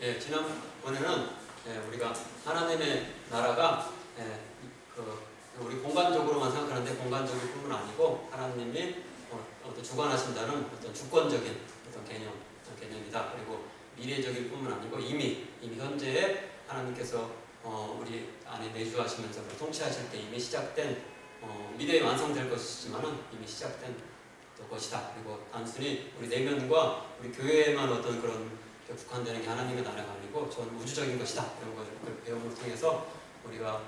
예, 지난번에는 우리가 하나님의 나라가 우리 공간적으로만 생각하는데 공간적일 뿐만 아니고 하나님이 어떤 주관하신다는 어떤 주권적인 어떤 개념이다. 그리고 미래적일 뿐만 아니고 이미 현재에 하나님께서 우리 안에 내주하시면서 통치하실 때 이미 시작된 미래에 완성될 것이지만은 이미 시작된 것이다. 그리고 단순히 우리 내면과 우리 교회에만 어떤 그런 국한되는 게 하나님의 나라가 아니고 전 우주적인 것이다. 이런 것을 배움을 통해서 우리가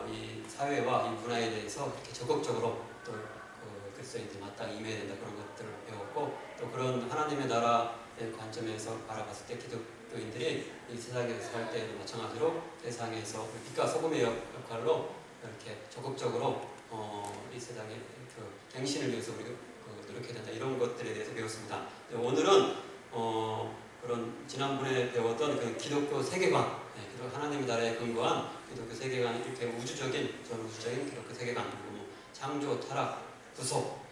이 사회와 이 문화에 대해서 이렇게 적극적으로 또 글쎄 이제 마땅히 임해야 된다 그런 것들을 배웠고 또 그런 하나님의 나라의 관점에서 바라봤을 때 기독교인들이 이 세상에서 살 때도 마찬가지로 세상에서 빛과 소금의 역할로 이렇게 적극적으로 이 세상의 갱신을 위해서 우리가 노력해야 된다 이런 것들에 대해서 배웠습니다. 오늘은 그런 지난번에 배웠던 그 기독교 세계관, 하나님의 나라에 근거한 기독교 세계관, 이렇게 우주적인 기독교 세계관, 그리고 창조, 타락, 구속,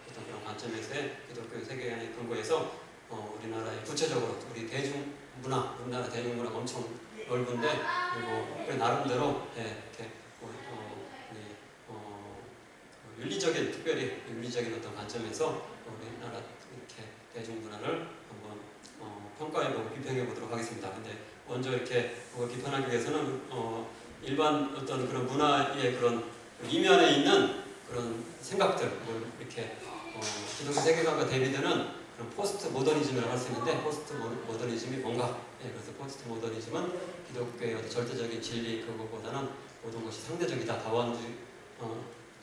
어떤 그런 관점에서의 기독교 세계관에 근거해서 우리나라의 구체적으로 우리 대중문화, 우리나라 대중문화가 엄청 넓은데 그리고 나름대로 이렇게 윤리적인, 특별히 윤리적인 어떤 관점에서 우리나라 이렇게 대중문화를 한번 평가해보고 비평해보도록 하겠습니다. 근데 먼저 이렇게 그걸 비판하기 위해서는 일반 어떤 그런 문화의 그런 이면에 있는 그런 생각들, 이렇게 기독교 세계관과 대비되는 그런 포스트 모더니즘이라고 할 수 있는데 포스트 모더니즘이 뭔가? 그래서 포스트 모더니즘은 기독교의 어떤 절대적인 진리 그것보다는 모든 것이 상대적이다, 다원주의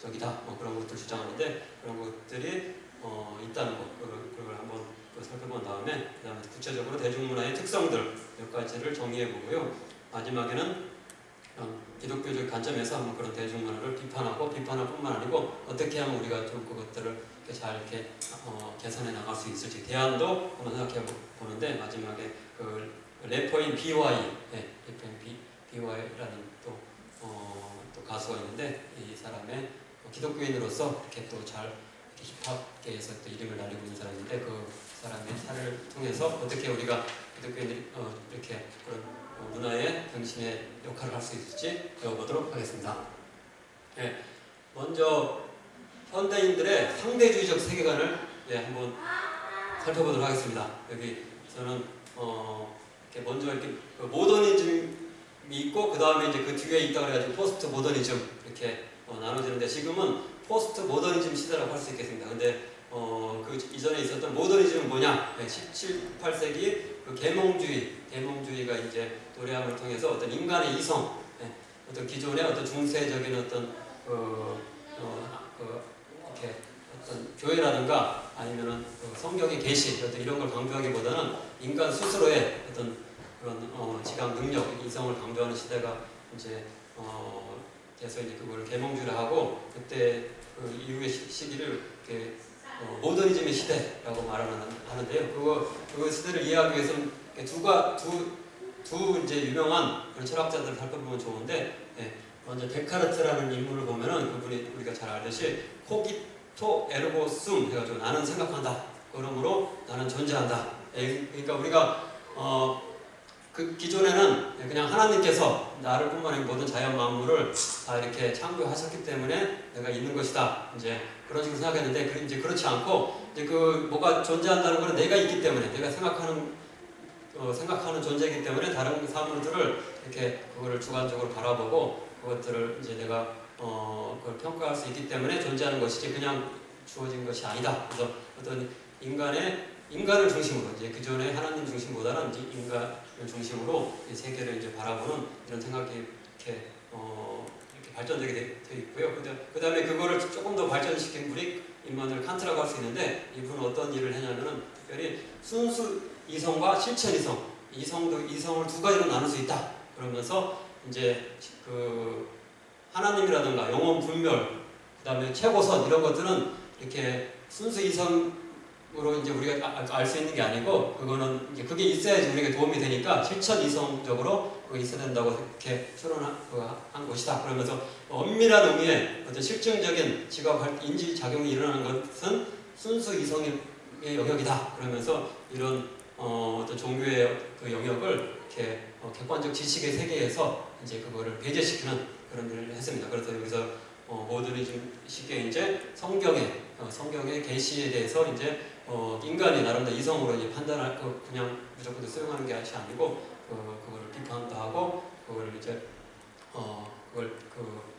적이다 그런 것들 주장하는데 그런 것들이 있다는 것 그걸 한번 살펴본 다음에 그 다음에 구체적으로 대중문화의 특성들 몇 가지를 정리해보고요. 마지막에는 기독교적 관점에서 한번 그런 대중문화를 비판하고 비판할 뿐만 아니고 어떻게 하면 우리가 좀 그것들을 잘 이렇게 개선해 나갈 수 있을지 대안도 한번 생각해 보는데 마지막에 그 래퍼인 BY, BY라는 또 가수가 있는데 이 사람의 기독교인으로서 이렇게 또 잘 힙합계에서 또 이름을 날리고 있는 사람인데 그 사람의 사례를 통해서 어떻게 우리가 기독교인들이 이렇게 그런 문화의 정신의 역할을 할 수 있을지 배워보도록 하겠습니다. 먼저 현대인들의 상대주의적 세계관을 한번 살펴보도록 하겠습니다. 여기 저는 이렇게 먼저 이렇게 모더니즘이 있고 그 다음에 이제 그 뒤에 있다 그래가지고 포스트 모더니즘 이렇게 나눠지는데 지금은 포스트 모더니즘 시대라고 할 수 있겠습니다. 근데 그 이전에 있었던 모더니즘은 뭐냐? 17, 18세기 그 계몽주의가 이제 도래함을 통해서 어떤 인간의 이성, 어떤 기존의 어떤 중세적인 어떤 이렇게 어떤 교회라든가 아니면은 성경의 계시 어떤 이런 걸 강조하기보다는 인간 스스로의 어떤 그런 지각 능력, 이성을 강조하는 시대가 이제 그래서 이제 그걸 계몽주의를 하고 그때 그 이후의 시기를 이렇게 모더니즘의 시대라고 하는데요. 그 시대를 이해하기 위해서는 두 이제 유명한 그런 철학자들을 살펴보면 좋은데 먼저 데카르트라는 인물을 보면은 그분이 우리가 잘 알듯이 코기토 에르고 숨 해가지고 나는 생각한다. 그러므로 나는 존재한다. 그러니까 우리가 그 기존에는 그냥 하나님께서 나를 뿐만 아니라 모든 자연 만물을 다 이렇게 창조하셨기 때문에 내가 있는 것이다. 이제 그런 식으로 생각했는데 이제 그렇지 않고 이제 그 뭐가 존재한다는 것은 내가 있기 때문에 내가 생각하는 존재이기 때문에 다른 사물들을 이렇게 그거를 주관적으로 바라보고 그것들을 이제 내가 그걸 평가할 수 있기 때문에 존재하는 것이지 그냥 주어진 것이 아니다. 그래서 어떤 인간을 중심으로 이제 그전에 하나님 중심보다는 이제 인간을 중심으로 이 세계를 이제 바라보는 이런 생각이 이렇게 발전되게 되어 있고요. 그 다음에 그거를 조금 더 발전시킨 분이 임마누엘 칸트라고 할 수 있는데 이분은 어떤 일을 했냐면은 특별히 순수 이성과 실천 이성을 두 가지로 나눌 수 있다. 그러면서 이제 그 하나님이라든가 영원 불멸, 그 다음에 최고선 이런 것들은 이렇게 순수 이성으로 이제 우리가 알 수 있는 게 아니고 그거는 이제 그게 있어야지 우리에게 도움이 되니까 실천 이성적으로 그게 있어야 된다고 이렇게 추론한 것이다. 그러면서 엄밀한 의미의 어떤 실증적인 지각 인지 작용이 일어나는 것은 순수 이성의 영역이다. 그러면서 이런 어떤 종교의 그 영역을 이렇게 객관적 지식의 세계에서 이제 그거를 배제시키는 그런 일을 했습니다. 그래서 여기서 모두들이 좀 쉽게 이제 성경의 계시에 대해서 이제 인간이 나름대로 이성으로 이제 판단할 그냥 무조건 수용하는 게 아니고 그거를 비판도 하고 그걸 이제 그걸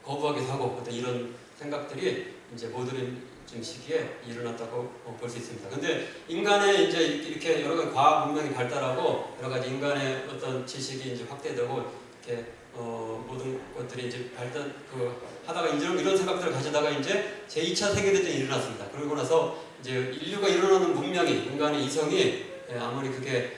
거부하기도 하고 어떤 이런 생각들이 이제 모더니즘 시기에 일어났다고 볼 수 있습니다. 근데 인간의 이제 이렇게 여러 가지 과학 문명이 발달하고 여러 가지 인간의 어떤 지식이 이제 확대되고 이렇게 모든 것들이 이제 발달 하다가 이제 이런 생각들을 가지다가 이제 제2차 세계대전이 일어났습니다. 그러고 나서 이제 인류가 일어나는 문명이 인간의 이성이 아무리 그게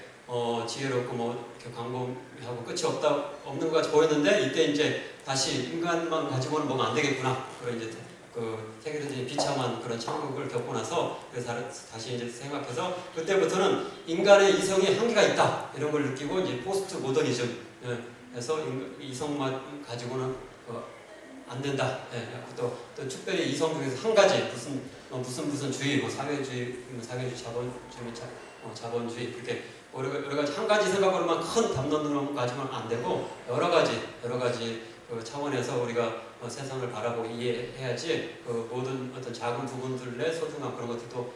지혜롭고 뭐 이렇게 광범위하고 끝이 없는 것 같이 보였는데 이때 이제 다시 인간만 가지고는 뭔가 안 되겠구나. 그런 이제 그 세계대전이 비참한 그런 참극을 겪고 나서 그래서 다시 이제 생각해서 그때부터는 인간의 이성이 한계가 있다 이런 걸 느끼고 이제 포스트 모더니즘 해서 이성만 가지고는 안 된다. 또 특별히 이성 중에서 한 가지 무슨 주의, 뭐 사회주의, 자본주의 그렇게 여러 가지 한 가지 생각으로만 큰 담론으로 가지면 안 되고 여러 가지 그 차원에서 우리가 세상을 바라보고 이해해야지 그 모든 어떤 작은 부분들의 소중함 그런 것들도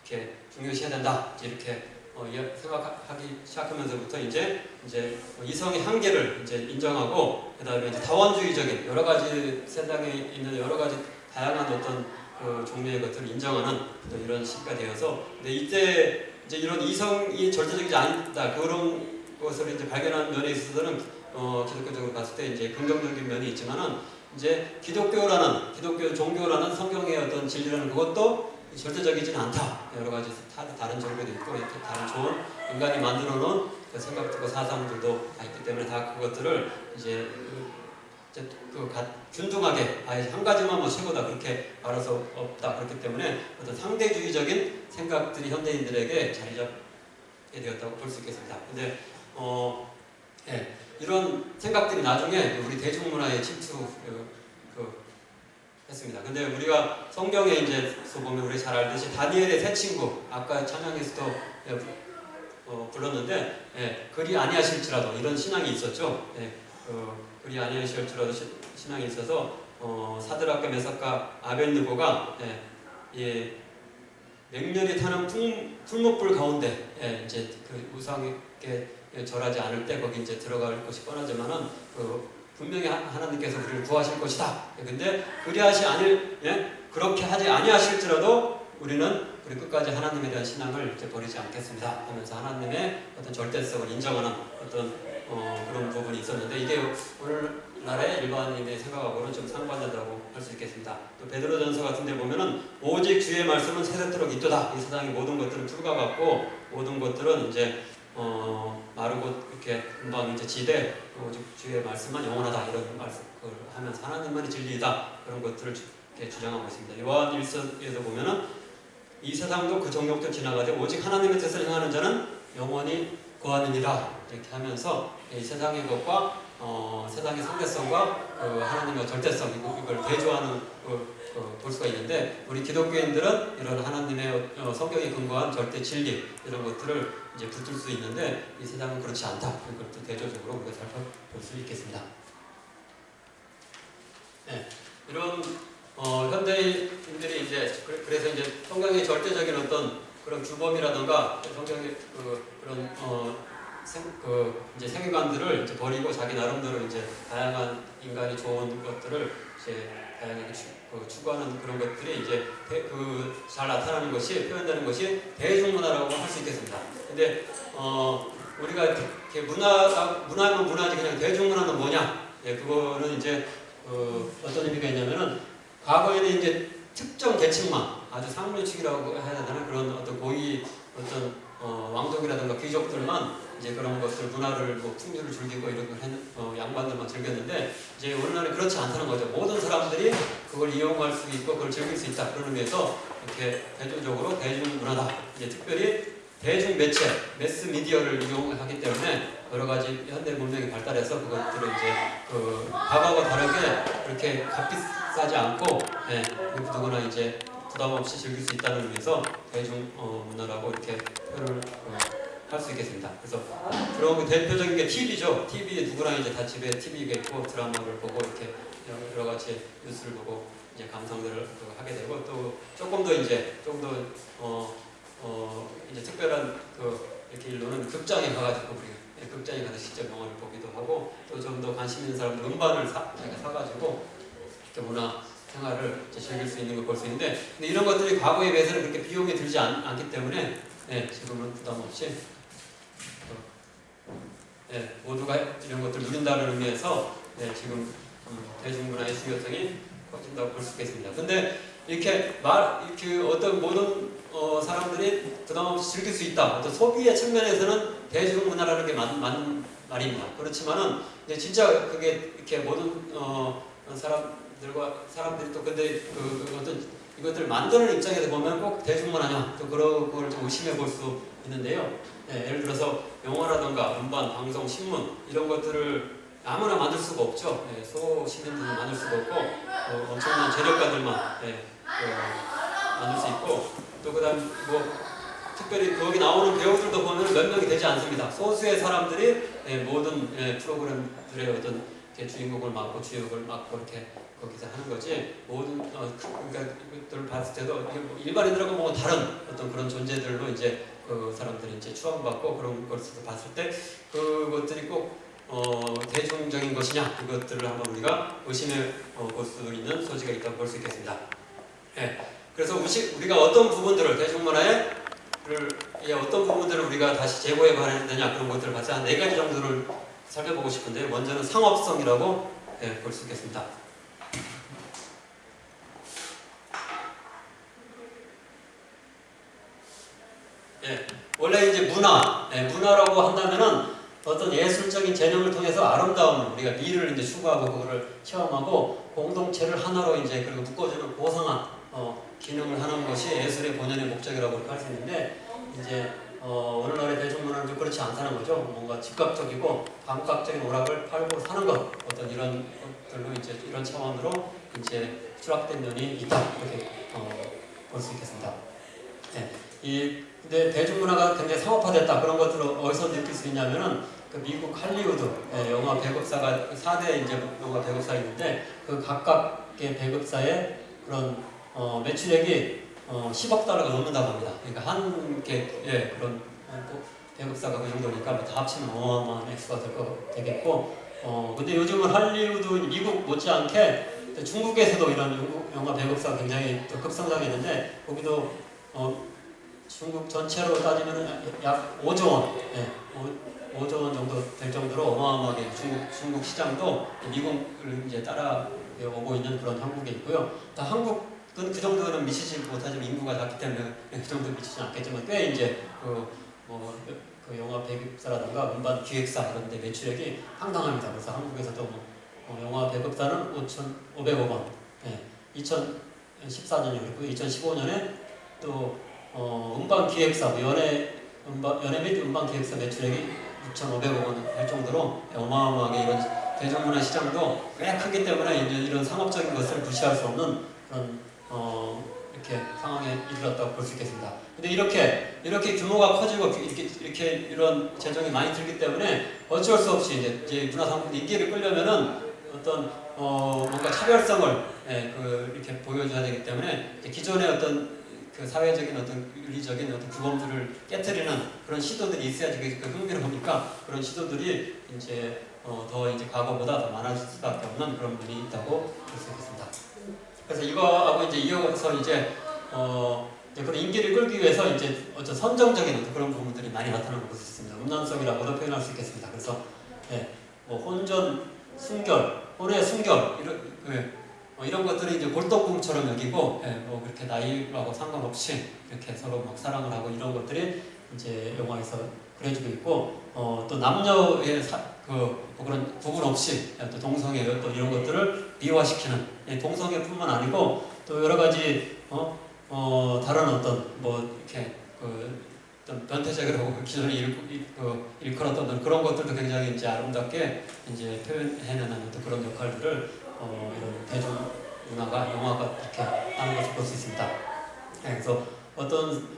이렇게 중요시해야 된다 이렇게 생각하기 시작하면서부터 이제 이성의 한계를 이제 인정하고 그다음에 이제 다원주의적인 여러 가지 세상에 있는 여러 가지 다양한 어떤 종류의 것들을 인정하는 이런 시기가 되어서 근데 이때 이제 이런 이성이 절대적이지 않다 그런 것을 이제 발견한 면에 있어서는 기독교적으로 봤을 때 이제 긍정적인 면이 있지만은 이제 기독교 종교라는 성경의 어떤 진리라는 그것도 절대적이지는 않다. 여러 가지 다른 종교도 있고 이렇게 다른 좋은 인간이 만들어 놓은 그 생각들과 사상들도 있기 때문에 다 그것들을 이제 균등하게 아예 한 가지만 뭐 최고다 그렇게 말할 수 없다. 그렇기 때문에 어떤 상대주의적인 생각들이 현대인들에게 자리 잡게 되었다고 볼 수 있겠습니다. 근데 이런 생각들이 나중에 우리 대중문화에 했습니다. 근데 우리가 성경에 이제 보면 우리 잘 알듯이 다니엘의 세 친구 아까 찬양에서도 불렀는데 그리 아니하실지라도 이런 신앙이 있었죠. 그리 아니하실지라도 신앙이 있어서 사드락과 메삭과 아벳느고가 맹렬히 타는 풀목불 가운데 이제 그 우상에게 절하지 않을 때 거기 이제 들어갈 것이 뻔하지만은 분명히 하나님께서 우리를 구하실 것이다. 근데 그렇게 하지 아니하실지라도 우리는 우리 끝까지 하나님에 대한 신앙을 이제 버리지 않겠습니다 하면서 하나님의 어떤 절대성을 인정하는 어떤 그런 부분이 있었는데 이게 오늘날의 일반인의 생각하고는 좀 상반된다고 할 수 있겠습니다. 또 베드로전서 같은 데 보면은 오직 주의 말씀은 세세토록 있도다. 이 세상의 모든 것들은 풀과 같고 모든 것들은 이제 마르고 이렇게 금방 이제 지되 오직 주의 말씀만 영원하다 이런 말씀을 하면서 하나님만이 진리이다 그런 것들을 이렇게 주장하고 있습니다. 요한 1서에도 보면은 이 세상도 그 정욕도 지나가되 오직 하나님의 뜻을 행하는 자는 영원히 거하느니라 이렇게 하면서 이 세상의 것과 세상의 상대성과 하나님의 절대성 이걸 대조하는 볼 수가 있는데 우리 기독교인들은 이런 하나님의 성경에 근거한 절대 진리 이런 것들을 이제 붙들 수 있는데 이 세상은 그렇지 않다. 이것도 대조적으로 우리가 살펴볼 수 있겠습니다. 이런 현대인들이 이제 그래서 이제 성경의 절대적인 어떤 그런 규범이라든가 성경의 그런 이제 세계관들을 이제 버리고 자기 나름대로 이제 다양한 인간이 좋은 것들을 이제 다양하게 추구하는 그런 것들이 이제 잘 나타나는 것이 표현되는 것이 대중문화라고 할 수 있겠습니다. 근데 우리가 이렇게 문화면 문화지 그냥 대중문화는 뭐냐? 그거는 이제 어떤 의미가 있냐면은 과거에는 이제 특정 계층만 아주 상류층이라고 해야 되나 그런 어떤 고위 어떤 왕족이라든가 귀족들만 이제 그런 것들 문화를 뭐 풍류를 즐기고 이런 걸 양반들만 즐겼는데 이제 오늘날은 그렇지 않다는 거죠. 모든 사람들이 그걸 이용할 수 있고 그걸 즐길 수 있다 그런 의미에서 이렇게 대중적으로 대중문화다. 이제 특별히 대중 매체, 매스 미디어를 이용하기 때문에 여러 가지 현대 문명이 발달해서 그것들을 이제 과거와 다르게 그렇게 값비싸지 않고 누구나 이제 부담 없이 즐길 수 있다는 의미에서 대중 문화라고 이렇게 표현을 할 수 있겠습니다. 그래서 그런 대표적인 게 TV죠. TV 누구나 이제 다 집에 TV가 있고 드라마를 보고 이렇게 여러 가지 뉴스를 보고 이제 감상들을 하게 되고 또 조금 더 이제 이제 특별한 이렇게 일로는 극장에 가가지고 우리 극장에 가서 직접 영화를 보기도 하고 또 좀 더 관심 있는 사람들 음반을 자기가 사가지고 이렇게 문화 생활을 즐길 수 있는 걸 볼 수 있는데 근데 이런 것들이 과거에 비해서는 그렇게 비용이 들지 않기 때문에 지금은 부담 없이 모두가 이런 것들을 누린다는 의미에서 지금 대중문화의 중요성이 커진다고 볼 수 있겠습니다. 근데 이렇게 어떤 모든 사람들이 부담 없이 즐길 수 있다. 어떤 소비의 측면에서는 대중문화라는 게 맞는 말입니다. 그렇지만은 이제 진짜 그게 이렇게 모든 사람들이 또 근데 어떤 이것들을 만드는 입장에서 보면 꼭 대중문화냐 또 그걸 좀 의심해 볼 수 있는데요. 예를 들어서 영화라든가 음반, 방송, 신문 이런 것들을 아무나 만들 수가 없죠. 소시민들은 만들 수가 없고 엄청난 재력가들만 만들 수 있고 또 그다음 특별히 거기 나오는 배우들도 보면 몇 명이 되지 않습니다. 소수의 사람들이 모든 프로그램들의 어떤 주인공을 맡고 주역을 맡고 이렇게 거기서 하는 거지 모든 그러니까 이것들을 봤을 때도 일반인들하고 뭐 다른 어떤 그런 존재들로 이제 그 사람들이 이제 추앙받고 그런 것을 봤을 때 그것들이 꼭 대중적인 것이냐 이것들을 한번 우리가 의심해 볼 수 있는 소지가 있다고 볼 수 있겠습니다. 그래서 우리가 어떤 부분들을 대중문화의 어떤 부분들을 우리가 다시 재고해 봐야 되냐 그런 것들을 봐서 한 4가지 정도를 살펴보고 싶은데 먼저는 상업성이라고 볼 수 있겠습니다. 원래 이제 문화라고 한다면은 어떤 예술적인 재능을 통해서 아름다움을 우리가 미를 이제 추구하고 그거를 체험하고 공동체를 하나로 이제 그리고 묶어주는 고상한 기능을 하는 것이 예술의 본연의 목적이라고 할 수 있는데 이제 오늘날의 대중문화는 좀 그렇지 않다는 거죠. 뭔가 즉각적이고 감각적인 오락을 팔고 사는 것 어떤 이런 것들로 이제 이런 차원으로 이제 추락된 면이 있다 이렇게 볼 수 있겠습니다. 근데 대중문화가 굉장히 상업화됐다 그런 것들을 어디서 느낄 수 있냐면은 그 미국 할리우드 영화 배급사가 4대 이제 영화 배급사가 있는데 그 각각의 배급사의 그런 매출액이 10억 달러가 넘는다고 합니다. 그러니까 한 개 그런 배급사가 그 정도니까 다 합치면 어마어마한 액수가 되겠고 근데 요즘은 할리우드 미국 못지않게 중국에서도 이런 영화 배급사가 굉장히 또 급성장했는데 거기도 중국 전체로 따지면 약 5조 원, 5조 원 정도 될 정도로 어마어마하게 중국 시장도 미국을 이제 따라오고 있는 그런 형국에 있고요. 또 한국은 그 정도는 미치지 못하지만 인구가 작기 때문에 그 정도 미치지 않겠지만 꽤 이제 그 영화 배급사라든가 음반 기획사 이런 데 매출액이 상당합니다. 그래서 한국에서도 영화 배급사는 5,500억 원, 2014년에 그랬고 2015년에 또 음반 기획사, 연예 및 음반 기획사 매출액이 6,500억 원 할 정도로 어마어마하게 이런 대중문화 시장도 꽤 크기 때문에 이런 상업적인 것을 무시할 수 없는 그런 이렇게 상황에 이르렀다고 볼 수 있겠습니다. 근데 이렇게 규모가 커지고 이렇게 이런 재정이 많이 들기 때문에 어쩔 수 없이 이제 문화상품 인기를 끌려면은 어떤 뭔가 차별성을 이렇게 보여줘야 되기 때문에 기존의 어떤 그 사회적인 어떤 윤리적인 어떤 규범들을 깨트리는 그런 시도들이 있어야지 그 흥미로우니까 그런 시도들이 이제 더 이제 과거보다 더 많아질 수밖에 없는 그런 면이 있다고 볼 수 있겠습니다. 그래서 이거하고 이제 이어서 이제 그런 인기를 끌기 위해서 이제 어떤 선정적인 어떤 그런 부분들이 많이 나타나는 걸 볼 수 있습니다. 음란성이라고도 표현할 수 있겠습니다. 그래서 혼전, 순결, 혼의 순결 이런 것들을 이제 골동품처럼 여기고 그렇게 나이하고 상관없이 이렇게 서로 막 사랑을 하고 이런 것들이 이제 영화에서 그려지고 있고 또 남녀의 그런 구분 없이 또 동성애 또 이런 것들을 미화시키는 동성애뿐만 아니고 또 여러 가지 다른 어떤 이렇게 어떤 변태적이라고 기존에 일컬었던 그런 것들도 굉장히 이제 아름답게 이제 표현해내는 어떤 그런 역할들을 이런 대중문화가 영화가 이렇게 하는 것을 볼 수 있습니다. 그래서 어떤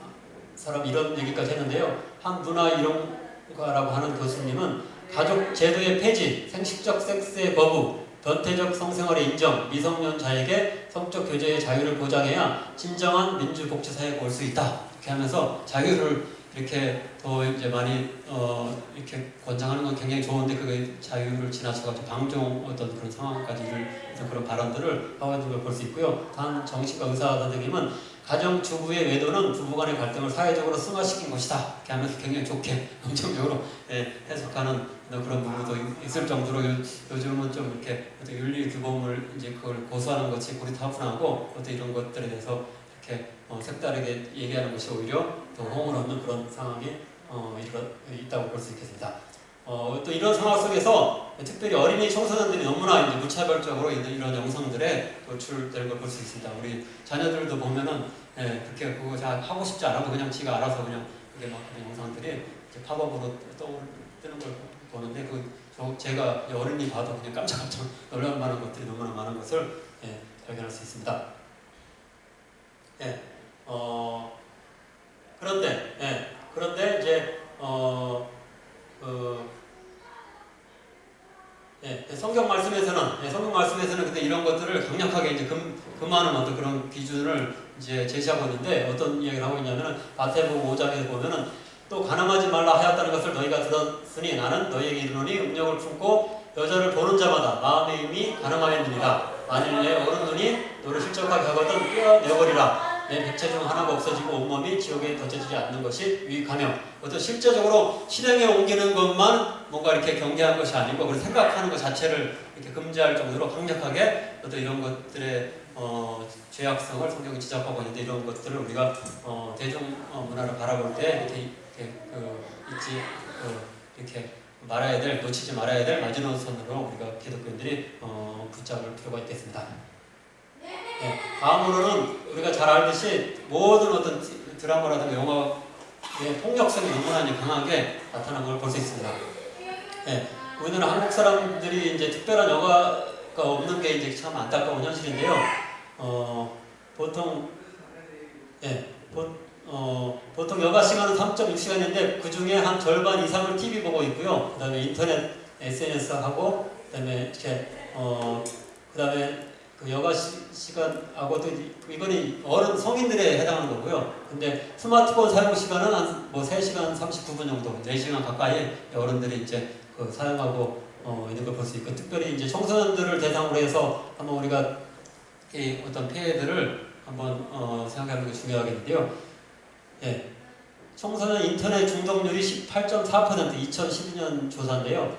사람이 이런 얘기까지 했는데요. 한문화 이론가라고 하는 교수님은 가족 제도의 폐지, 생식적 섹스의 거부, 변태적 성생활의 인정, 미성년자에게 성적 교제의 자유를 보장해야 진정한 민주복지 사회가 올 수 있다. 이렇게 하면서 자유를 이렇게 더 이제 많이 이렇게 권장하는 건 굉장히 좋은데 그게 자유를 지나쳐가지고 방종 어떤 그런 상황까지 이를 그런 발언들을 하고 있는 걸 볼 수 있고요. 한 정신과 의사 선생님은 가정주부의 외도는 부부간의 갈등을 사회적으로 승화시킨 것이다. 이렇게 하면서 굉장히 좋게 긍정적으로 해석하는 그런 부분도 있을 정도로 요즘은 좀 이렇게 어떤 윤리 규범을 이제 그걸 고수하는 것이 고리타분하고 어떤 이런 것들에 대해서 이렇게 색다르게 얘기하는 것이 오히려 더 호응을 얻는 그런 상황이 있다고 볼 수 있겠습니다. 또 이런 상황 속에서 특별히 어린이 청소년들이 너무나 이제 무차별적으로 있는 이런 영상들에 노출되는 걸 볼 수 있습니다. 우리 자녀들도 보면은 그렇게 그거 잘 하고 싶지 않아도 그냥 지가 알아서 그냥 그게 막 그런 영상들이 이제 팝업으로 뜨는 걸 보는데 제가 어린이 봐도 그냥 깜짝깜짝 놀랄 만한 것들이 너무나 많은 것을 발견할 수 있습니다. 그런데 이제 성경 말씀에서는 근데 이런 것들을 강력하게 이제 금하는 어떤 그런 기준을 이제 제시하고 있는데 어떤 이야기를 하고 있냐면은 마태복음 5장에 보면은 또 가늠하지 말라 하였다는 것을 너희가 들었으니 나는 너희에게 이르노니 음욕을 품고 여자를 보는 자마다 마음의 힘이 가늠하였느니라. 만일 내 오른 눈이 너를 실족하게 하거든 떼어내버리라. 내 백체 중 하나가 없어지고 온몸이 지옥에 던져지지 않는 것이 유익하며 어떤 실제적으로 실행에 옮기는 것만 뭔가 이렇게 경계한 것이 아니고 그걸 생각하는 것 자체를 이렇게 금지할 정도로 강력하게 어떤 이런 것들의 죄악성을 성경이 지적하고 있는데 이런 것들을 우리가 대중 문화를 바라볼 때 이렇게 말아야 될, 놓치지 말아야 될 마지노선으로 우리가 기독교인들이 붙잡을 필요가 있겠습니다. 다음으로는 우리가 잘 알듯이 모든 어떤 드라마라든가 영화의 폭력성이 너무나 강하게 나타나는 걸 볼 수 있습니다. 우리는 한국 사람들이 이제 특별한 영화가 없는 게 이제 참 안타까운 현실인데요. 보통 여가 시간은 3.6시간인데 그 중에 한 절반 이상을 TV 보고 있고요. 그 다음에 인터넷, SNS 하고, 그 다음에 이렇게, 그 다음에 그 여가 시간하고 또 이거는 성인들에 해당하는 거고요. 근데 스마트폰 사용 시간은 한 3시간 39분 정도, 4시간 가까이 어른들이 이제 사용하고 있는 걸 볼 수 있고, 특별히 이제 청소년들을 대상으로 해서 한번 우리가 이 어떤 폐해들을 한번 생각하는 게 중요하겠는데요. 청소년 인터넷 중독률이 18.4% 2012년 조사인데요.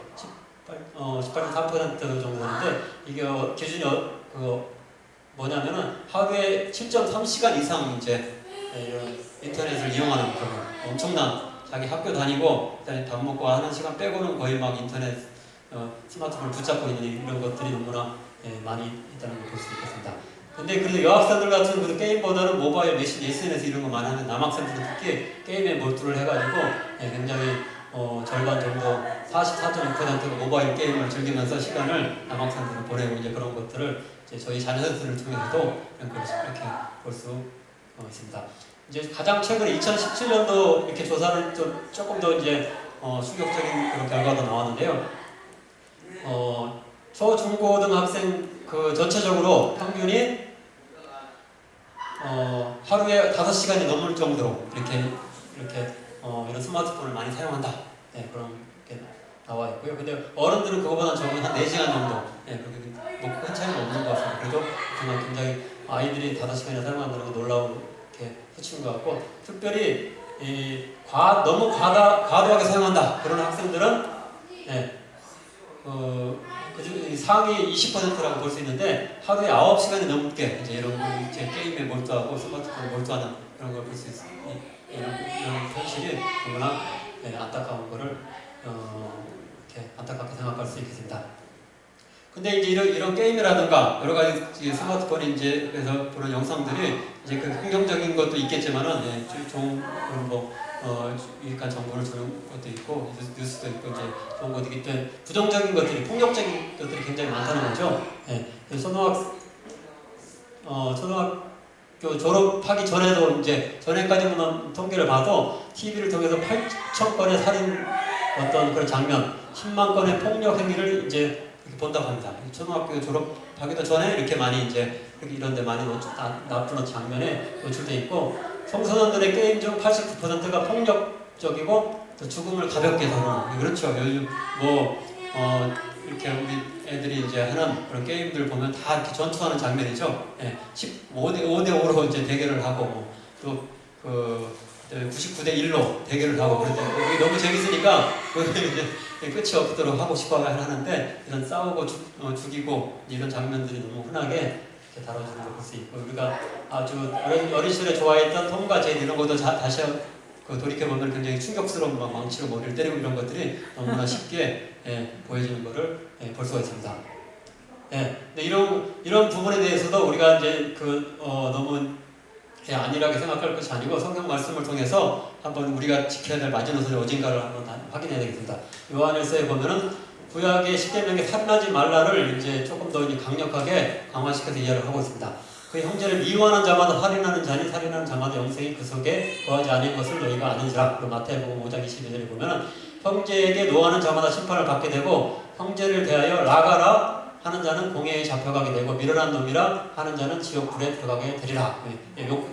18.4% 정도 되는데 이게 기준이 뭐냐면은 하루에 7.3시간 이상 이제 인터넷을 이용하는 그런 엄청난 자기 학교 다니고 그다음에 밥 먹고 하는 시간 빼고는 거의 막 인터넷 스마트폰을 붙잡고 있는 이런 것들이 너무나 많이 있다는 걸 볼 수 있겠습니다. 근데 그래도 여학생들 같은 그 게임보다는 모바일, 메시지, SNS 이런 거 많이 하는 남학생들은 특히 게임에 몰두를 해가지고 굉장히 절반 정도 44.6%가 모바일 게임을 즐기면서 시간을 남학생들은 보내고 이제 그런 것들을 이제 저희 자녀들을 통해서도 이렇게 볼 수 있습니다. 이제 가장 최근에 2017년도 이렇게 조사를 조금 더 이제 수격적인 그런 결과도 나왔는데요. 초중고등학생 전체적으로 평균이 하루에 5시간이 넘을 정도로 이렇게 이런 스마트폰을 많이 사용한다. 그런 게 나와 있고요. 근데 어른들은 그거보다 적은 한 4시간 정도. 그렇게 뭐 큰 차이는 없는 것 같습니다. 그래도 그만 굉장히 아이들이 5시간이나 사용한다는 게 놀라운 수치인 것 같고, 특별히 너무 과도하게 사용한다. 그런 학생들은 상위 20%라고 볼 수 있는데 하루에 9시간이 넘게 이제 이런 게임에 몰두하고 스마트폰에 몰두하는 그런 걸 볼 수 있습니다. 이런 현실이 너무나 안타까운 거를 이렇게 안타깝게 생각할 수 있겠습니다. 근데 이제 이런 게임이라든가 여러 가지 스마트폰에 이제 그래서 보는 영상들이 이제 그 긍정적인 것도 있겠지만은 좋은 그런 유익한 정보를 주는 것도 있고 뉴스도 있고 이제 좋은 것도 있기 때문에 부정적인 것들이 폭력적인 것들이 굉장히 많다는 거죠. 고등학교 졸업하기 전에도 이제 전에까지만 통계를 봐도 TV를 통해서 8천 건의 살인 어떤 그런 장면, 10만 건의 폭력 행위를 이제 이렇게 본다고 합니다. 초등학교 졸업하기도 전에 이렇게 많이 이제 이런데 많이 나쁜 장면에 노출돼 있고, 청소년들의 게임 중 89%가 폭력적이고 또 죽음을 가볍게 다루는. 그렇죠. 요즘 이렇게 우리 애들이 이제 하는 그런 게임들 보면 다 이렇게 전투하는 장면이죠. 예, 5대5로 이제 대결을 하고, 또 99대 1로 대결을 하고, 그런데 그게 너무 재밌으니까 이제 끝이 없도록 하고 싶어 하는데, 이런 싸우고 죽이고 이런 장면들이 너무 흔하게 이렇게 다뤄지는 걸 볼 수 있고, 우리가 아주 어린 시절에 좋아했던 톰과 제리 이런 것도 다시 돌이켜보면 굉장히 충격스러운 망치로 머리를 때리고 이런 것들이 너무나 쉽게 보여지는 것을 볼 수가 있습니다. 근데 이런 부분에 대해서도 우리가 이제 너무 안일하게 생각할 것이 아니고 성경 말씀을 통해서 한번 우리가 지켜야 될 마지노선이 어딘가를 한번 확인해야 되겠습니다. 요한일서에 보면은 구약의 10계명의 살인하지 말라를 이제 조금 더 강력하게 강화시켜서 이해를 하고 있습니다. 그 형제를 미워하는 자마다 살인하는 자니 살인하는 자마다 영생이 그 속에 거하지 않은 것을 너희가 아는지라. 그 마태복음 5장 22절에 보면은 형제에게 노하는 자마다 심판을 받게 되고, 형제를 대하여 라가라 하는 자는 공회에 잡혀가게 되고, 미련한 놈이라 하는 자는 지옥 불에 들어가게 되리라.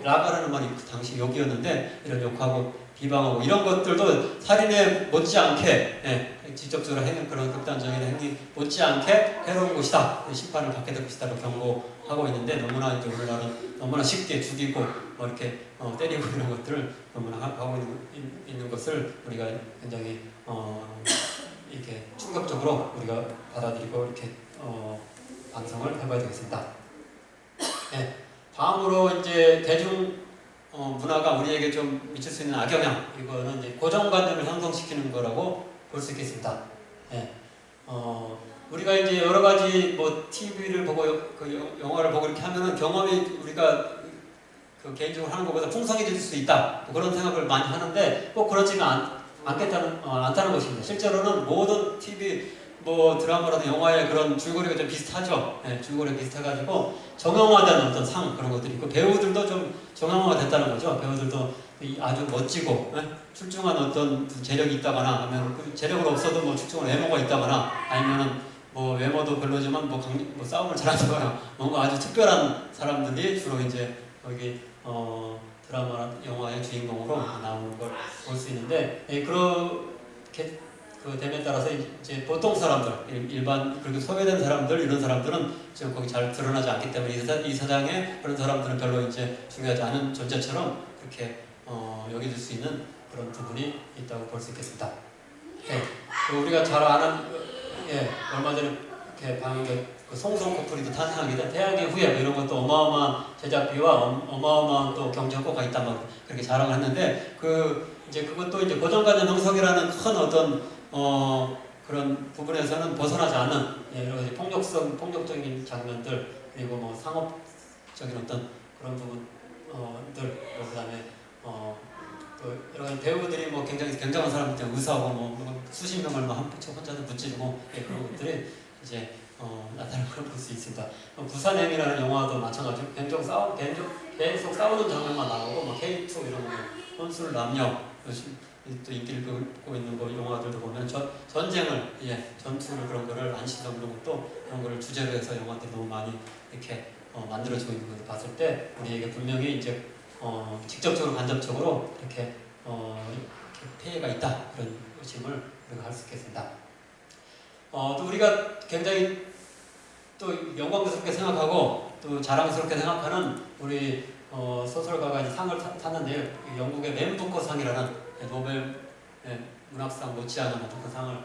라가라는 말이 그 당시 욕이었는데, 이런 욕하고 비방하고 이런 것들도 살인에 못지않게 직접적으로 행한 그런 극단적인 행위 못지않게 해로운 것이다, 심판을 받게 될 것이다로 경고하고 있는데, 너무나 이제 우리나라는 너무나 쉽게 죽이고 이렇게 때리고 이런 것들을 너무나 하고 있는 것을 우리가 굉장히 이렇게 충격적으로 우리가 받아들이고 이렇게 반성을 해봐야 되겠습니다. 다음으로 이제 대중 문화가 우리에게 좀 미칠 수 있는 악영향, 이거는 이제 고정관념을 형성시키는 거라고 볼 수 있겠습니다. 우리가 이제 여러 가지 TV를 보고 영화를 보고 이렇게 하면은 경험이 우리가 개인적으로 하는 것보다 풍성해질 수 있다, 그런 생각을 많이 하는데 꼭 그렇지는 않다는 것입니다. 실제로는 모든 TV 드라마라든 영화의 그런 줄거리가 좀 비슷하죠. 줄거리가 비슷해가지고 정형화된 어떤 그런 것들이 있고, 배우들도 좀 정형화가 됐다는 거죠. 배우들도 아주 멋지고 출중한 어떤 재력이 있다거나, 하면 그 재력은 없어도 출중한 외모가 있다거나, 아니면은 외모도 별로지만 싸움을 잘하거나 뭔가 아주 특별한 사람들이 주로 이제 여기 드라마나 영화의 주인공으로 나오는 걸 볼 수 있는데, 그렇게 됨에 따라서 이제 보통 사람들, 일반 그리고 소외된 사람들, 이런 사람들은 지금 거기 잘 드러나지 않기 때문에 이 세상에 그런 사람들은 별로 이제 중요하지 않은 존재처럼 그렇게 여겨질 수 있는 그런 부분이 있다고 볼 수 있겠습니다. 우리가 잘 아는 얼마 전에 이렇게 송송 코프리도 탄생하게 된 태양의 후예, 이런 것도 어마어마한 제작비와 어마어마한 또 경제 효과가 있단 그렇게 자랑을 했는데, 그것도 이제 고정관념 형성이라는 큰 어떤 그런 부분에서는 벗어나지 않는 여러 가지 폭력적인 장면들, 그리고 상업적인 어떤 그런 부분들, 그다음에 또 여러 가지 배우들이 굉장히 굉장한 사람들, 의사하고 수십 명을 혼자서 무찌르고 그런 것들이 이제 나타나는 걸 볼 수 있습니다. 부산행이라는 영화도 마찬가지로 계속 싸우는 장면만 나오고, K2 이런 거, 혼술 남녀, 또 인기를 끌고 있는 영화들도 보면 전쟁을, 전투를 그런 거를 안시성 이런 것도 그런 거를 주제로 해서 영화들이 너무 많이 이렇게 만들어지고 있는 것을 봤을 때, 우리에게 분명히 이제 직접적으로 간접적으로 이렇게 폐해가 있다, 그런 의심을 우리가 할 수 있겠습니다. 또 우리가 굉장히 또 영광스럽게 생각하고 또 자랑스럽게 생각하는 우리 소설가가 이제 상을 탔는데요. 영국의 맨부커상이라는 노벨 문학상 못지않은 어떤 그 상을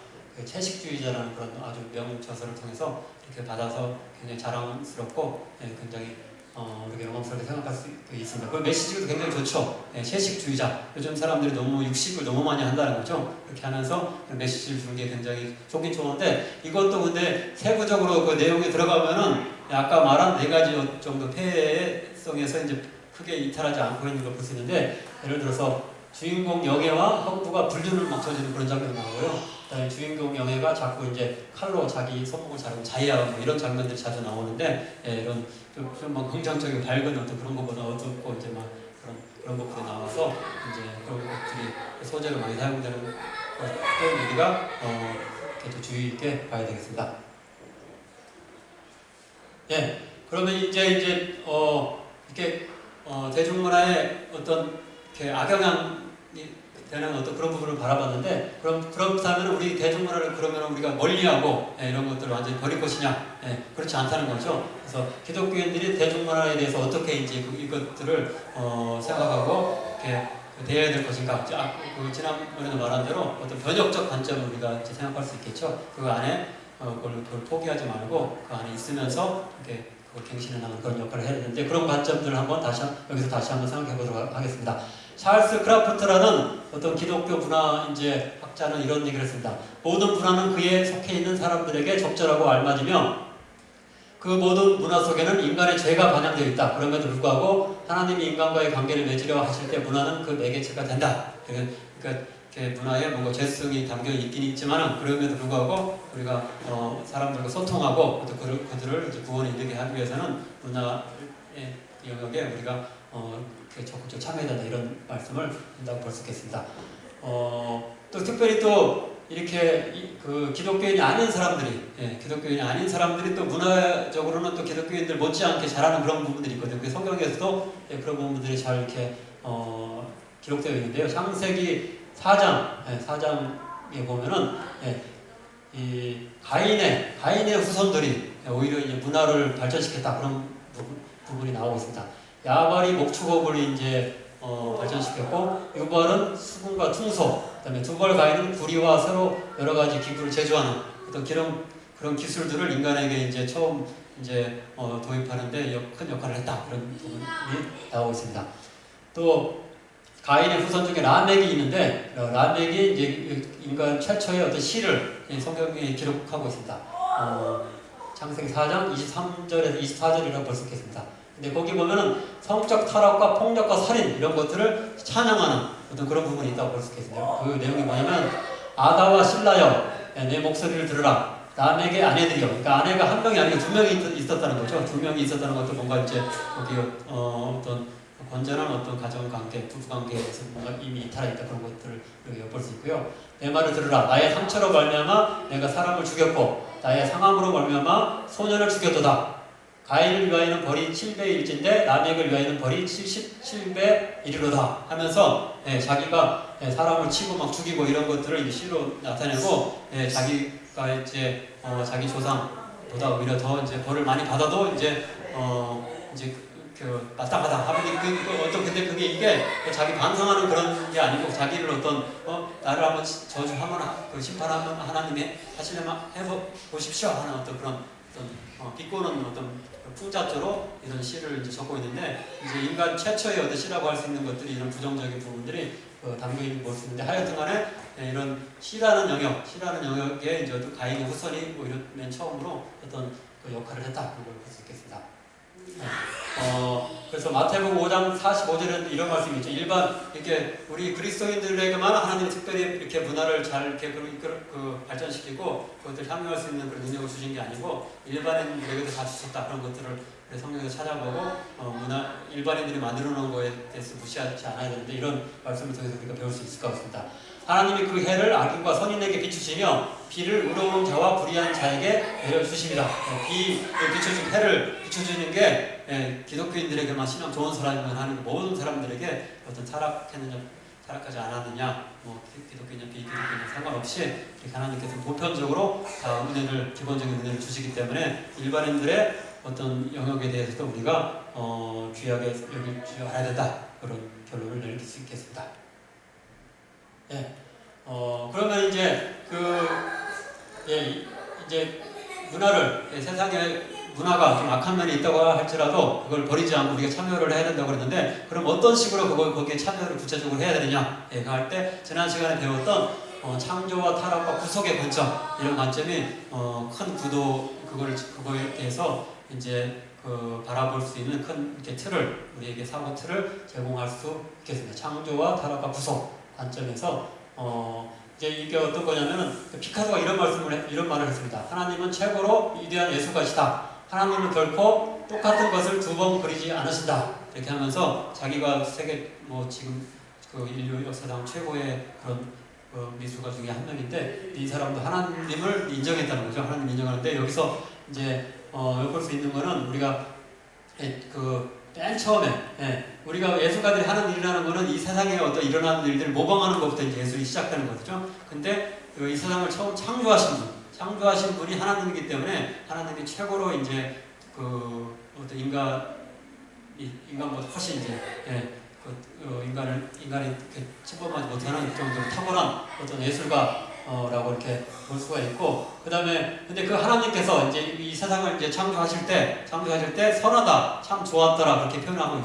채식주의자라는 그런 아주 명저서를 통해서 이렇게 받아서 굉장히 자랑스럽고 굉장히 우리가 영광스럽게 생각할 수 있습니다. 그 메시지도 굉장히 좋죠. 채식주의자, 요즘 사람들이 너무 육식을 너무 많이 한다는 거죠. 그렇게 하면서 그 메시지를 주는 게 굉장히 좋긴 좋은데, 이것도 근데 세부적으로 그 내용에 들어가면은 아까 말한 4가지 정도 폐해성에서 이제 크게 이탈하지 않고 있는 걸 볼 수 있는데, 예를 들어서 주인공 영애와 형부가 불륜을 막 저지르는 그런 장면이 나오고요. 그다음에 주인공 영애가 자꾸 이제 칼로 자기 손목을 자르고 자해하고 이런 장면들이 자주 나오는데 이런 좀막 긍정적이고 밝은 어떤 그런 것보다 어둡고 이제 막 그런 것들이 나와서 이제 그런 것들이 소재로 많이 사용되는 것들 우리가 이렇게 주의 있게 봐야 되겠습니다. 예, 그러면 이제 이렇게 대중문화의 어떤 이렇게 악영향이 되는 어떤 그런 부분을 바라봤는데, 그렇다면 우리 대중문화를 그러면 우리가 멀리하고 이런 것들을 완전히 버릴 것이냐? 그렇지 않다는 거죠. 그래서 기독교인들이 대중문화에 대해서 어떻게 이제 이것들을 생각하고 이렇게 대해야 될 것인가? 지난번에도 말한 대로 어떤 변혁적 관점을 우리가 이제 생각할 수 있겠죠. 그 안에 그걸 포기하지 말고 그 안에 있으면서 이렇게 그걸 갱신해 나가는 그런 역할을 해야 되는데, 그런 관점들을 여기서 다시 한번 생각해 보도록 하겠습니다. 찰스 크라프트라는 어떤 기독교 문화 이제 학자는 이런 얘기를 했습니다. 모든 문화는 그에 속해 있는 사람들에게 적절하고 알맞으며 그 모든 문화 속에는 인간의 죄가 반영되어 있다. 그럼에도 불구하고 하나님이 인간과의 관계를 맺으려 하실 때 문화는 그 매개체가 된다. 그러니까 문화에 뭔가 죄성이 담겨 있긴 있지만은 그럼에도 불구하고 우리가 사람들과 소통하고 또 그들을 이제 구원에 이르게 하기 위해서는 문화의 영역에 우리가 적극적으로 참여해야 된다, 이런 말씀을 한다고 볼 수 있겠습니다. 또 특별히 또 이렇게 그 기독교인이 아닌 사람들이 또 문화적으로는 또 기독교인들 못지않게 잘하는 그런 부분들이 있거든요. 그 성경에서도 그런 부분들이 잘 이렇게 기록되어 있는데요. 창세기 4장에 보면은 이 가인의 후손들이 오히려 이제 문화를 발전시켰다, 그런 부분이 나오고 있습니다. 야발이 목축업을 이제 발전시켰고, 유발은 수금과 퉁소, 그다음에 두발 가인은 구리와 새로 여러 가지 기구를 제조하는 어떤 그런 기술들을 인간에게 이제 처음 이제 도입하는데 큰 역할을 했다, 그런 부분이 나오고 있습니다. 또 가인의 후손 중에 라멕이 있는데, 라멕이 이제 인간 최초의 어떤 시를 성경에 기록하고 있습니다. 창세기 4장 23절에서 24절이라고 볼 수 있겠습니다. 근데 거기 보면은 성적 타락과 폭력과 살인 이런 것들을 찬양하는 어떤 그런 부분이 있다고 볼 수 있겠습니다. 그 내용이 뭐냐면, 아다와 실라여 내 목소리를 들으라. 라멕의 아내들이요. 그러니까 아내가 한 명이 아니고 두 명이 있었다는 거죠. 두 명이 있었다는 것도 뭔가 이제 거기 어떤 건전한 어떤 가정관계, 부부관계에서 뭔가 이미 이탈했다, 그런 것들을 우리가 엿볼 수 있고요. 내 말을 들으라. 나의 상처로 말미암아 내가 사람을 죽였고 나의 상함으로 말미암아 소년을 죽였도다. 가인을 위하여는 벌이 7배의 1인데 라멕을 위하여는 벌이 77배의 1이로다 하면서 자기가 사람을 치고 막 죽이고 이런 것들을 이제 시로 나타내고, 자기가 이제 자기 조상보다 오히려 더 이제 벌을 많이 받아도 이제 마땅하다 하면 근데 그게 이게 자기 반성하는 그런 게 아니고, 자기를 어떤 나를 한번 저주하면 심판하면 하나님이 하시려면 해보십시오 하는 어떤 그런 비꼬는 어떤 풍자조로 이런 시를 이제 적고 있는데, 이제 인간 최초의 어떤 시라고 할 수 있는 것들이 이런 부정적인 부분들이 담겨 있는 볼 수 있는데, 하여튼간에 이런 시라는 영역에 이제 어떤 가인의 후손이 이런 맨 처음으로 어떤 역할을 했다, 그런 걸 볼 수 있겠습니다. 그래서 마태복음 5장 45절에는 이런 말씀이 있죠. 일반 이렇게 우리 그리스도인들에게만 하나님이 특별히 이렇게 문화를 잘 이렇게 발전시키고 그것들 향유할 수 있는 그런 능력을 주신 게 아니고, 일반인들에게도 다 주셨다, 그런 것들을 성경에서 찾아보고 일반인들이 만들어 놓은 거에 대해서 무시하지 않아야 되는데, 이런 말씀을 통해서 우리가 배울 수 있을 것 같습니다. 하나님이 그 해를 악인과 선인에게 비추시며 비를 의로운 자와 불의한 자에게 내려주십니다. 해를 비춰주는 게 기독교인들에게만 신앙 좋은 사람이면 하는 모든 사람들에게 어떤 타락했느냐 타락하지 않았느냐, 기독교냐 비기독교냐 상관없이 하나님께서 보편적으로 다 기본적인 은혜를 주시기 때문에 일반인들의 어떤 영역에 대해서도 우리가 귀하게 여길 줄 알아야 된다, 그런 결론을 내릴 수 있겠습니다. 그러면 이제 이제 문화를 세상에 문화가 좀 악한 면이 있다고 할지라도 그걸 버리지 않고 우리가 참여를 해야 된다고 그랬는데, 그럼 어떤 식으로 거기에 참여를 구체적으로 해야 되느냐 할 때, 지난 시간에 배웠던 창조와 타락과 구속의 관점, 이런 관점이 큰 구도 그거에 대해서 이제 바라볼 수 있는 큰 이렇게 틀을 우리에게 사고 틀을 제공할 수 있겠습니다. 창조와 타락과 구속 관점에서 이제 이게 어떤 거냐면은 피카소가 이런 말을 했습니다. 하나님은 최고로 위대한 예술가시다. 하나님은 결코 똑같은 것을 두 번 그리지 않으신다. 이렇게 하면서 자기가 세계 지금 인류 역사상 최고의 그런 미술가 중에 한 명인데 이 사람도 하나님을 인정했다는 거죠. 하나님 인정하는데 여기서 이제 엿볼 수 있는 거는 우리가 맨 처음에 우리가 예술가들이 하는 일이라는 거는 이 세상에 어떤 일어나는 일들을 모방하는 것부터 이제 예술이 시작되는 거죠. 근데 이 세상을 처음 창조하신 분이 하나님이기 때문에 하나님이 최고로 이제 어떤 인간보다 훨씬 이제 인간이 침범하지 못하는 정도로 탁월한 어떤 예술가라고 이렇게 볼 수가 있고, 그 다음에 근데 그 하나님께서 이제 이 세상을 이제 창조하실 때 선하다, 참 좋았더라 그렇게 표현하고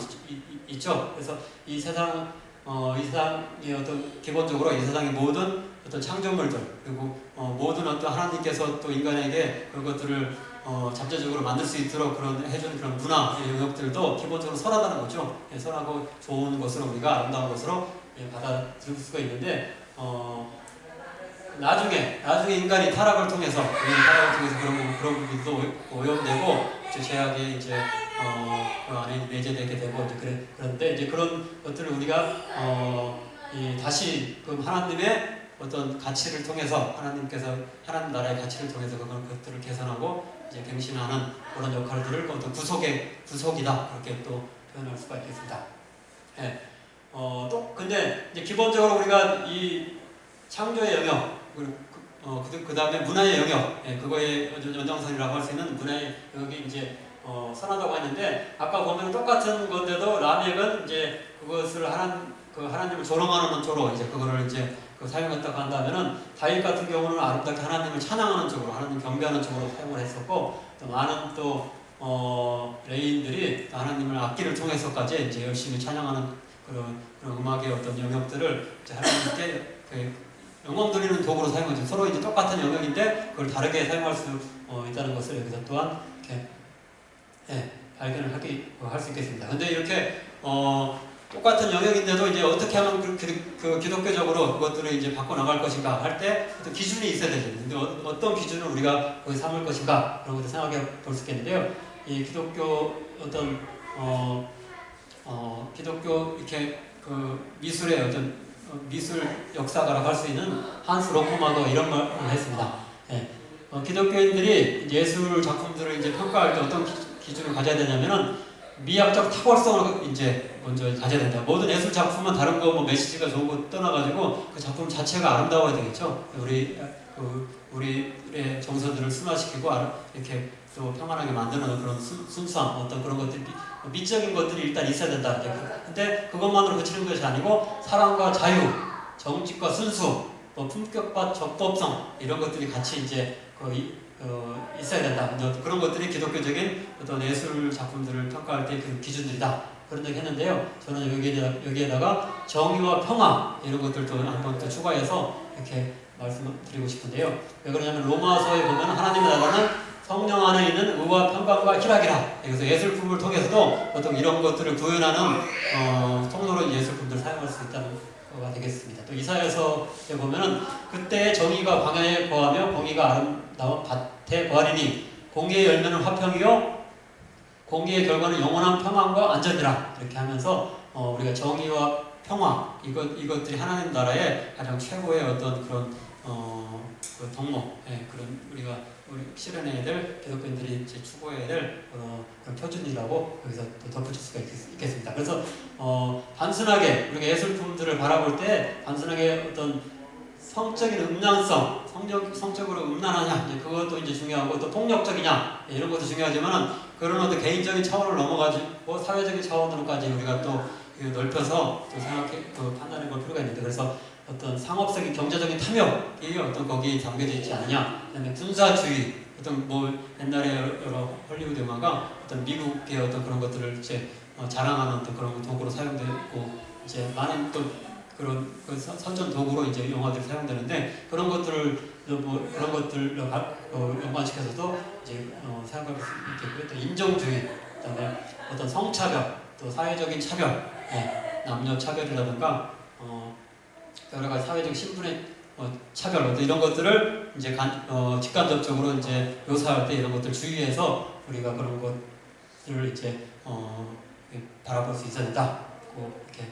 있죠. 그래서 이 세상이 어떤 기본적으로 이 세상의 모든 어떤 창조물들 그리고 모든 어떤 하나님께서 또 인간에게 그런 것들을 잠재적으로 만들 수 있도록 해주는 그런 문화 영역들도 기본적으로 선하다는 거죠. 선하고 좋은 것으로 우리가 아름다운 것으로 받아들일 수가 있는데 나중에 인간이 타락을 통해서 그런 부분도 오염되고 죄악에 이제 그 안에 내재되게 되고 이제 그런데 이제 그런 것들을 우리가 다시 그 하나님의 어떤 가치를 통해서 하나님 나라의 가치를 통해서 그런 것들을 개선하고 이제 갱신하는 그런 역할들을 어떤 구속이다 그렇게 또 표현할 수가 있겠습니다. 또 근데 이제 기본적으로 우리가 이 창조의 영역 그 다음에 문화의 영역 그거의 연장선이라고 할 수 있는 문화의 영역이 이제 선하다고 했는데 아까 보면 똑같은 건데도 라멕은 이제 그것을 하나님을 조롱하는 쪽으로 이제 그거를 이제 사용했다고 한다면은 다윗 같은 경우는 아름답게 하나님을 찬양하는 쪽으로 하나님 경배하는 쪽으로 사용을 했었고 또 많은 또 레인들이 하나님을 악기를 통해서까지 이제 열심히 찬양하는 그런 음악의 어떤 영역들을 이제 하나님께 영광 드리는 도구로 사용하죠. 서로 이제 똑같은 영역인데 그걸 다르게 사용할 수 있다는 것을 여기서 또한 이렇게 발견을 할 수 있겠습니다. 근데 이렇게 똑같은 영역인데도 이제 어떻게 하면 그 기독교적으로 그것들을 이제 바꿔나갈 것인가 할 때 어떤 기준이 있어야 되죠. 근데 어떤 기준을 우리가 거기 삼을 것인가 그런 것도 생각해 볼 수 있겠는데요. 이 기독교 어떤 기독교 이렇게 미술의 어떤 미술 역사가라고 할 수 있는 한스 로프마도 이런 말을 했습니다. 기독교인들이 예술 작품들을 이제 평가할 때 어떤 기준을 가져야 되냐면은 미학적 탁월성을 이제 먼저 가져야 된다. 모든 예술 작품은 다른 거 메시지가 좋은 거 떠나가지고 그 작품 자체가 아름다워야 되겠죠. 우리의 정서들을 순화시키고 이렇게 또 평안하게 만드는 그런 순수함 어떤 그런 것들이 미적인 것들이 일단 있어야 된다. 근데 그것만으로 그치는 것이 아니고 사랑과 자유, 정직과 순수, 품격과 적법성 이런 것들이 같이 이제 있어야 된다. 그런 것들이 기독교적인 어떤 예술 작품들을 평가할 때 그 기준들이다. 그런 얘기 했는데요. 저는 여기에다가 정의와 평화 이런 것들도 한번 더 추가해서 이렇게 말씀드리고 싶은데요. 왜 그러냐면 로마서에 보면 하나님의 나라는 성령 안에 있는 의와 평강과 희락이라. 그래서 예술품을 통해서도 어떤 이런 것들을 구현하는 통로로 예술품들을 사용할 수 있다는 거가 되겠습니다. 또 이사야서에 보면은 그때 정의가 광야에 거하며 공의가 아름다운 밭에 거하리니 공의의 열매는 화평이요 공의의 결과는 영원한 평안과 안전이라. 이렇게 하면서 우리가 정의와 평화 이것들이 하나님 나라의 가장 최고의 어떤 그런 그 덕목 그런 우리 실현해야 될 기독교인들이 이제 추구해야 될 그런 표준이라고 여기서 또 덧붙일 수가 있겠습니다. 그래서 단순하게 우리가 예술품들을 바라볼 때 단순하게 어떤 성적인 음란성, 성적으로 음란하냐 그것도 이제 중요하고 또 폭력적이냐 이런 것도 중요하지만은 그런 어떤 개인적인 차원을 넘어가지고 사회적인 차원으로까지 우리가 또 넓혀서 또 판단해 볼 필요가 있는데 그래서 어떤 상업적인 경제적인 탐욕이 어떤 거기에 담겨져 있지 않느냐. 그다음에 군사주의, 어떤 옛날에 여러 헐리우드 영화가 어떤 미국의 어떤 그런 것들을 이제 자랑하는 어떤 그런 도구로 사용되고 이제 많은 또 그런 그 선전 도구로 이제 영화들이 사용되는데 그런 것들을 뭐 그런 것들을 연관시켜서도 이제 사용할 수 있겠고요. 또 인종주의, 그다음에 어떤 성차별, 또 사회적인 차별, 남녀 차별이라든가 여러 가지 사회적 신분의 차별, 이런 것들을 이제 직간접적으로 이제 묘사할 때 이런 것들 주의해서 우리가 그런 것들을 이제 바라볼 수 있어야 된다. 이렇게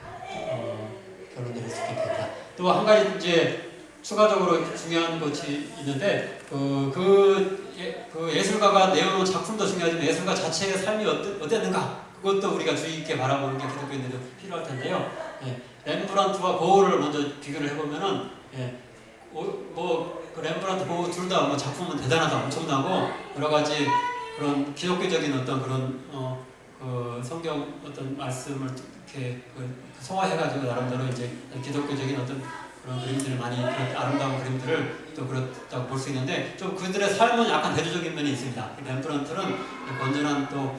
결론 내릴 수 있겠다. 또 한 가지 이제 추가적으로 중요한 것이 있는데 그 예술가가 내어놓은 작품도 중요하지만 예술가 자체의 삶이 어땠는가 그것도 우리가 주의 있게 바라보는 게 기독교인들도 필요할 텐데요. 렘브란트와 고흐를 먼저 비교를 해보면은 그 렘브란트, 고흐 둘 다 뭐 작품은 대단하다, 엄청나고 여러 가지 그런 기독교적인 어떤 그런 그 성경 어떤 말씀을 이렇게 소화해가지고 나름대로 이제 기독교적인 어떤 그런 그림들을 많이 아름다운 그림들을 또 그렇다고 볼 수 있는데 좀 그들의 삶은 약간 대조적인 면이 있습니다. 렘브란트는 건전한 또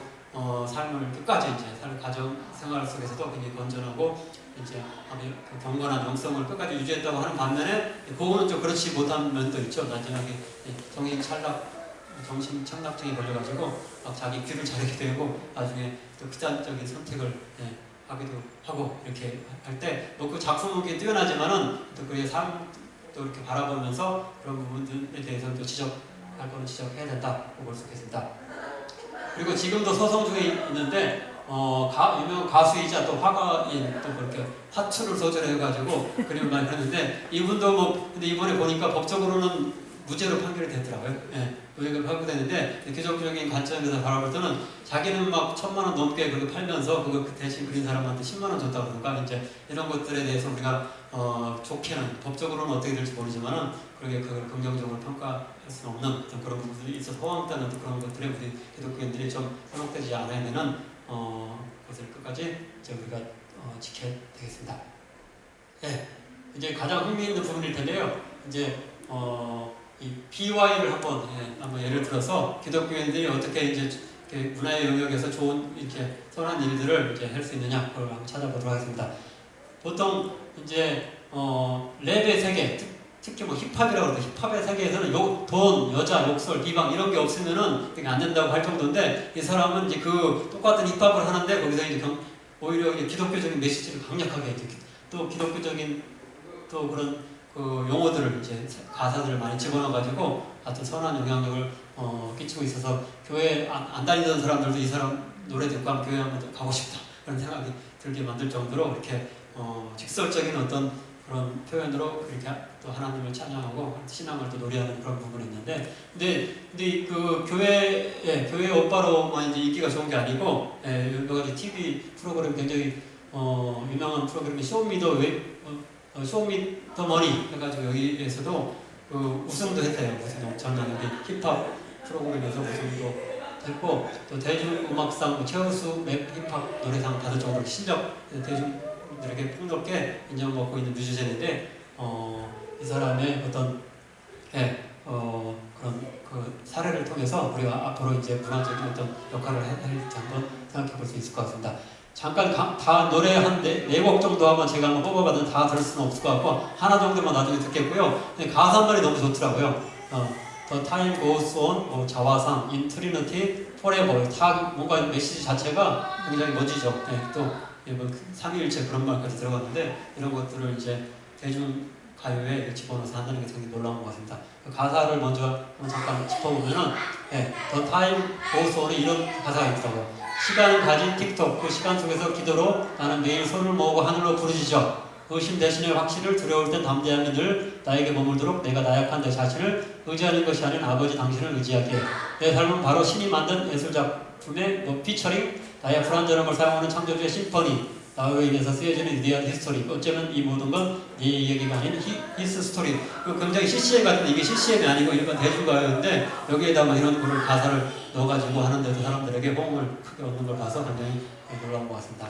삶을 끝까지 이제 가정 생활 속에서도 굉장히 건전하고 이제 그 경건한 영성을 끝까지 유지했다고 하는 반면에 고흐는 좀 그렇지 못한 면도 있죠. 나중에 정신 착락증이 걸려가지고 막 자기 귀를 자르게 되고 나중에 또 극단적인 선택을 하기도 하고 이렇게 할 때 뭐 그 작품은 뛰어나지만은 또 그의 삶도 이렇게 바라보면서 그런 부분들에 대해서 또 지적할 거는 지적해야 된다고 볼 수 있겠습니다. 그리고 지금도 서성 중에 있는데 유명한 가수이자 또 화가인 또 그렇게 화투를 소재해가지고 그림을 많이 그렸는데 이분도 근데 이번에 보니까 법적으로는 무죄로 판결이 됐더라고요. 무죄가 판결됐는데 기독교적인 관점에서 바라볼 때는 자기는 막 1,000만 원 넘게 그거 팔면서 그거 대신 그린 사람한테 10만 원 줬다고 그러니까 이제 이런 것들에 대해서 우리가 좋게는 법적으로는 어떻게 될지 모르지만은 그렇게 그걸 긍정적으로 평가할 수는 없는 어떤 그런 부분들이 있어서 허황되는 그런 것들에 우리 기독교인들이 좀 허용되지 않아야 되는 것을 끝까지 이제 우리가 지켜야 되겠습니다. 이제 가장 흥미있는 부분일 텐데요. 이제 이 BY를 한번 예를 들어서 기독교인들이 어떻게 이제 문화의 영역에서 좋은 이렇게 선한 일들을 이제 할 수 있느냐 그걸 한번 찾아보도록 하겠습니다. 보통 이제 랩의 세계, 특히 뭐 힙합이라고 그러죠. 힙합의 세계에서는 돈, 여자, 욕설, 비방 이런 게 없으면은 그게 안 된다고 할 정도인데 이 사람은 이제 그 똑같은 힙합을 하는데 거기서 이제 오히려 이제 기독교적인 메시지를 강력하게 또 기독교적인 또 그런 그 용어들을 이제 가사들을 많이 집어넣어가지고 하여튼 선한 영향력을 끼치고 있어서 교회 안 다니던 사람들도 이 사람 노래 듣고 하면 교회 한번 가고 싶다 그런 생각이 들게 만들 정도로 이렇게 직설적인 어떤 그런 표현으로 그렇게 또 하나님을 찬양하고 신앙을 또 노래하는 그런 부분이 있는데 근데 그 교회 오빠로만 이제 인기가 좋은 게 아니고 여러 가지 TV 프로그램 굉장히 유명한 프로그램이 쇼미더머니 해가지고 여기에서도 그 우승도 했대요. 전남 힙합 프로그램에서 우승도 했고 또 대중음악상 최우수 랩 힙합 노래상 받을 정도로 실력 대중들에게 폭넓게 인정받고 있는 뮤지션인데 이 사람의 어떤 그런 그 사례를 통해서 우리가 앞으로 이제 문화적인 어떤 역할을 할지 한번 생각해 볼 수 있을 것 같습니다. 잠깐 다 노래 한 4곡 정도 한번 제가 한번 뽑아봤는데 다 들을 수는 없을 것 같고 하나 정도만 나중에 듣겠고요. 가사 한 말이 너무 좋더라고요. The time goes on, 자화상, in Trinity, forever 다 뭔가 메시지 자체가 굉장히 멋지죠. 또 삼위일체 그런 말까지 들어갔는데 이런 것들을 이제 대중가요에 집어넣어서 한다는 게 굉장히 놀라운 것 같습니다. 그 가사를 먼저 잠깐 짚어보면은 The time goes on에 이런 가사가 있더라고요. 시간을 가진 틱톡, 그 시간 속에서 기도로 나는 매일 손을 모으고 하늘로 부르짖어 의심 대신에 확신을 두려울 땐 담대함이 늘 나에게 머물도록 내가 나약한 내 자신을 의지하는 것이 아닌 아버지 당신을 의지하게 내 삶은 바로 신이 만든 예술작품의 피처링 나의 불완전함을 사용하는 창조주의 심퍼니 나로 인해서 쓰여지는 위대한 히스토리 어쩌면 이 모든 건 네 얘기가 아닌 히스 스토리 굉장히 CCM 같은데 이게 CCM이 아니고 일반 대중가요인데 여기에다가 이런 거를 가사를 넣어가지고 하는데도 사람들에게 호응을 크게 얻는 걸 봐서 굉장히 놀라운 것 같습니다.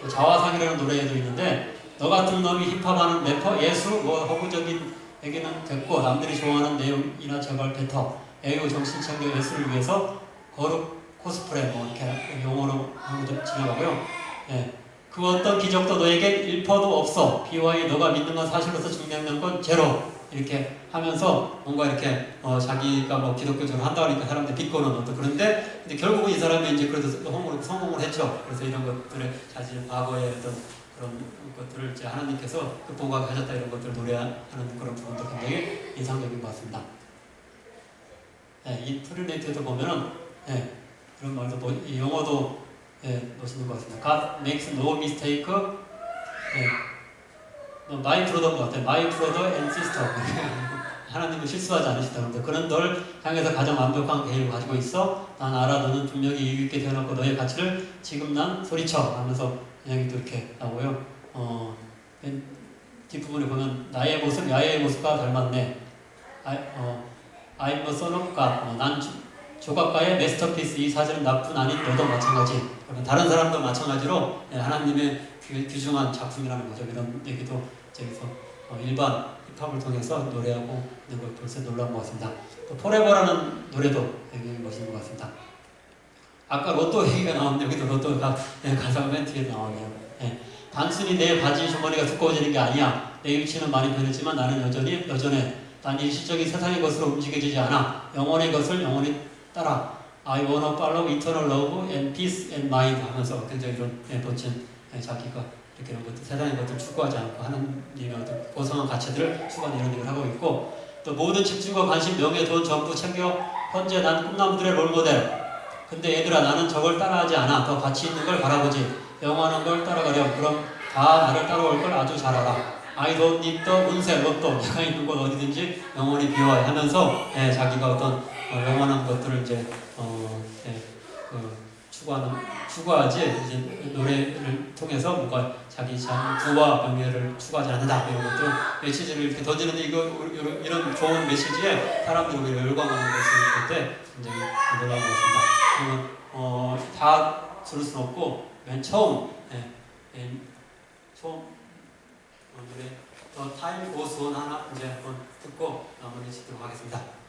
자화상이라는 노래에도 있는데 너 같은 놈이 힙합하는 래퍼 예수 허구적인 얘기는 됐고 남들이 좋아하는 내용이나 제발 뱉어 애교 정신창조 예술을 위해서 거룩 코스프레 이렇게 용어로 좀 지나가고요. 그 어떤 기적도 너에게 1%도 없어. BY 너가 믿는 건 사실로서 증명된 건 제로. 이렇게 하면서 뭔가 이렇게 자기가 뭐 기독교적으로 한다 그러니까 사람들 비꼬는 어떤 그런데 근데 결국은 이 사람이 이제 그래도 성공을 했죠. 그래서 이런 것들을 자신의 과거의 어떤 그런 것들을 이제 하나님께서 극복하게 하셨다 이런 것들을 노래하는 그런 부분도 굉장히 인상적인 것 같습니다. 네, 이 프리네이트에도 보면은 네, 그런 말도 이 영어도 네, 멋있는 것 같습니다. God makes no mistake. 네, my brother 것 같아요. My brother and sister. 하나님은 실수하지 않으시다. 그런데 그는 널 향해서 가장 완벽한 계획을 가지고 있어. 난 알아. 너는 분명히 이유 있게 태어났고 너의 가치를 지금 난 소리쳐 하면서 그냥 또 이렇게 나오고요. 맨 뒷부분에 보면 나의 모습, 야의 모습과 닮았네. I'm a son of God. 난 조각가의 메스터피스. 이 사진은 나뿐 아닌 너도 마찬가지. 다른 사람도 마찬가지로 하나님의 귀중한 작품이라는 거죠. 이런 얘기도 저기서 일반 힙합을 통해서 노래하고 있는 걸 벌써 놀라운 것 같습니다. 또 포레버라는 노래도 굉장히 멋있는 것 같습니다. 아까 로또 얘기가 나왔는데 여기도 로또가 가사가 맨 뒤에 나오네요. 단순히 내 바지 주머니가 두꺼워지는 게 아니야. 내 위치는 많이 변했지만 나는 여전해. 난 일시적인 세상의 것으로 움직여지지 않아. 영혼의 것을 영원히 따라. I wanna follow eternal love and peace and mind 하면서 굉장히 이런 멋진 자기가 이렇게 이런 것들, 세상의 것들 추구하지 않고 하나님의 어떤 고상한 가치들을 추구하는 이런 일을 하고 있고 또 모든 집중과 관심, 명예, 돈 전부 챙겨 현재 난 꿈나무들의 롤모델. 근데 얘들아 나는 저걸 따라하지 않아. 더 가치 있는 걸 바라보지. 영원한 걸 따라가렴. 그럼 다 나를 따라올 걸 아주 잘 알아. I don't need the 운세, 로또. 내가 있는 곳 어디든지 영원히 비워야 하면서 자기가 어떤 영원한 것들을 이제 추구하지 이제 노래를 통해서 뭔가 자기 부와 명예를 추구하지 않는다 이런 것들 메시지를 이렇게 던지는데 이런 좋은 메시지에 사람들이 오히려 열광하는 것을 볼 때 굉장히 놀라운 것 같습니다. 그러면 다 들을 수는 없고 맨 처음 오늘의 The Time Goes On 하나 이제 한번 듣고 마무리 짓도록 하겠습니다.